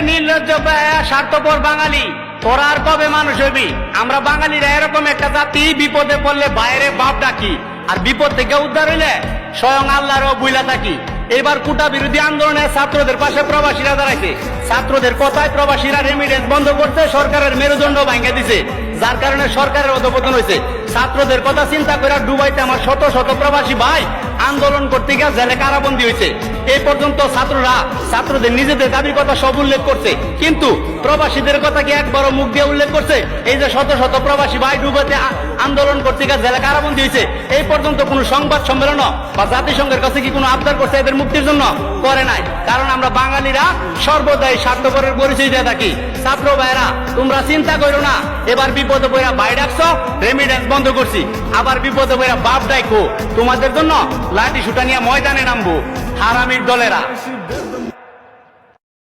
নির্লজ্জ স্বার্থপর বাঙালি, তোরা আর কবে মানুষ হবি? আমরা বাঙালিরা এরকম একটা জাতি, বিপদে পড়লে বাইরে বাপ ডাকি, আর বিপদ থেকে উদ্ধার হইলে স্বয়ং আল্লাহরও বুইলা থাকি। এবার কোটা বিরোধী আন্দোলনে ছাত্রদের পাশে প্রবাসীরা দাঁড়াইছে। ছাত্রদের কথায় প্রবাসীরা রেমিডেন্স বন্ধ করতে সরকারের মেরুদণ্ড ভাঙে দিছে, যার কারণে সরকারের অধঃপতন হয়েছে। ছাত্রদের কথা চিন্তা করে ডুবাইতে আমার শত শত প্রবাসী ভাই আন্দোলন করতে গিয়ে জেলে কারাবন্দী হয়েছে। এই পর্যন্ত ছাত্রদের নিজেদের দাবির কথা সব উল্লেখ করছে, কিন্তু প্রবাসীদের কথা কি একবারও মুখ দিয়ে উল্লেখ করছে? এই যে শত শত প্রবাসী ভাই ডুবাইতে আন্দোলন করতে গিয়ে জেলে কারাবন্দী হয়েছে, এই পর্যন্ত কোনো সংবাদ সম্মেলন বা জাতিসংঘের কাছে কি কোনো আবদার করছে এদের মুক্তির জন্য? করে নাই। কারণ আমরা বাঙালিরা সর্বদাই স্বার্থপরের পরিচয় দিয়ে থাকি। ছাত্র ভাইরা, তোমরা চিন্তা করো না, এবার বিপদে পড়া ভাই ডাকছো, রেমিডেন্স বন্ধ করছি, আবার বিপদে পড়া বাপ ডাইকো, তোমাদের জন্য লাঠি সুটা নিয়ে ময়দানে নামবো। হারামির দলেরা।